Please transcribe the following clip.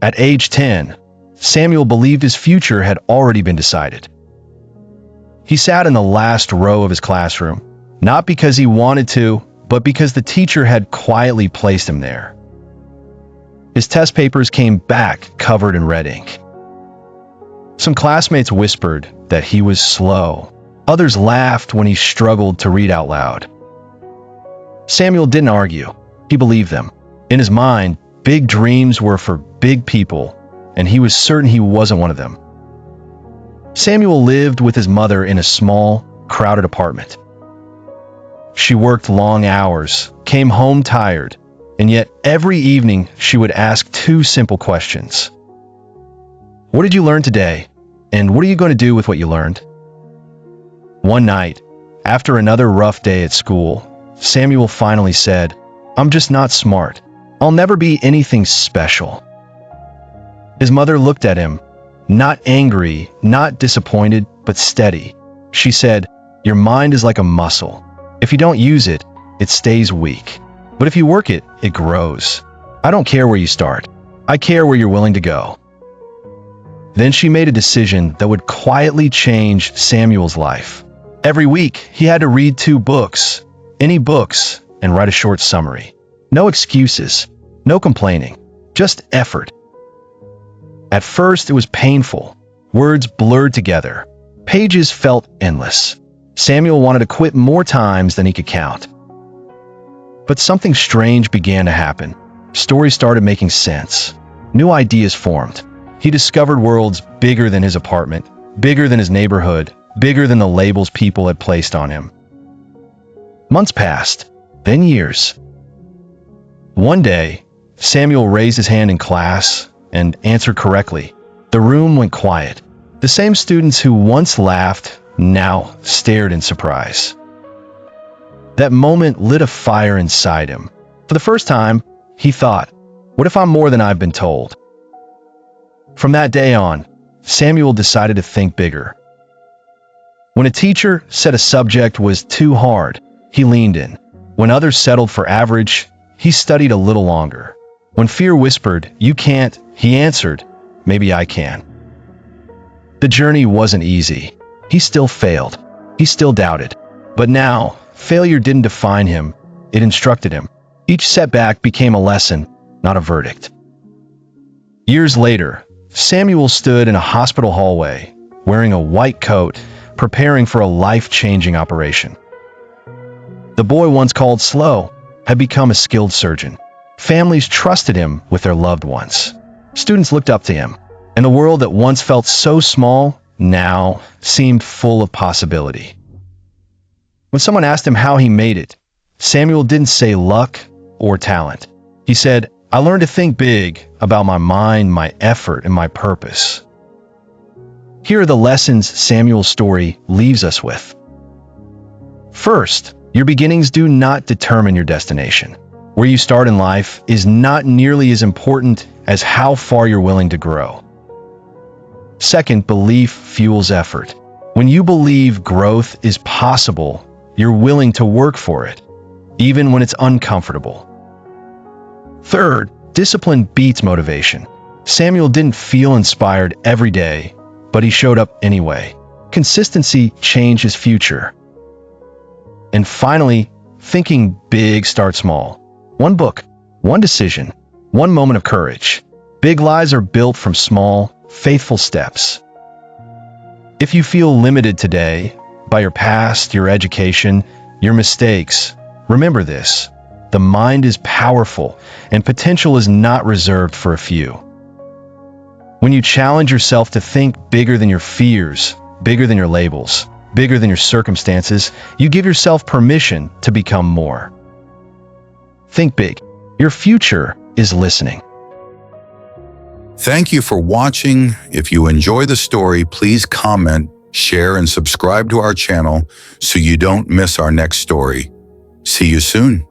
At age 10, Samuel believed his future had already been decided. He sat in the last row of his classroom, not because he wanted to, but because the teacher had quietly placed him there. His test papers came back covered in red ink. Some classmates whispered that he was slow. Others laughed when he struggled to read out loud. Samuel didn't argue. He believed them. In his mind, big dreams were for big people, and he was certain he wasn't one of them. Samuel lived with his mother in a small, crowded apartment. She worked long hours, came home tired, and yet every evening she would ask two simple questions. What did you learn today? And what are you going to do with what you learned? One night, after another rough day at school, Samuel finally said, "I'm just not smart. I'll never be anything special." His mother looked at him, not angry, not disappointed, but steady. She said, "Your mind is like a muscle. If you don't use it, it stays weak. But if you work it, it grows. I don't care where you start. I care where you're willing to go." Then she made a decision that would quietly change Samuel's life. Every week, he had to read 2 books, any books, and write a short summary. No excuses, no complaining, just effort. At first, it was painful. Words blurred together. Pages felt endless. Samuel wanted to quit more times than he could count. But something strange began to happen. Stories started making sense. New ideas formed. He discovered worlds bigger than his apartment, bigger than his neighborhood, bigger than the labels people had placed on him. Months passed, then years. One day, Samuel raised his hand in class and answered correctly. The room went quiet. The same students who once laughed now stared in surprise. That moment lit a fire inside him. For the first time, he thought, what if I'm more than I've been told? From that day on, Samuel decided to think bigger. When a teacher said a subject was too hard, he leaned in. When others settled for average, he studied a little longer. When fear whispered, "You can't," he answered, "Maybe I can." The journey wasn't easy. He still failed. He still doubted. But now, failure didn't define him. It instructed him. Each setback became a lesson, not a verdict. Years later, Samuel stood in a hospital hallway, wearing a white coat, preparing for a life-changing operation. The boy once called slow had become a skilled surgeon. Families trusted him with their loved ones. Students looked up to him, and the world that once felt so small now seemed full of possibility. When someone asked him how he made it, Samuel didn't say luck or talent. He said, "I learned to think big about my mind, my effort, and my purpose." Here are the lessons Samuel's story leaves us with. First, your beginnings do not determine your destination. Where you start in life is not nearly as important as how far you're willing to grow. Second, belief fuels effort. When you believe growth is possible, you're willing to work for it, even when it's uncomfortable. Third, discipline beats motivation. Samuel didn't feel inspired every day, but he showed up anyway. Consistency changed his future. And finally, thinking big starts small. One book, one decision, one moment of courage. Big lives are built from small, faithful steps. If you feel limited today by your past, your education, your mistakes, remember this: the mind is powerful, and potential is not reserved for a few. When you challenge yourself to think bigger than your fears, bigger than your labels, bigger than your circumstances, you give yourself permission to become more. Think big. Your future is listening. Thank you for watching. If you enjoy the story, please comment, share, and subscribe to our channel so you don't miss our next story. See you soon.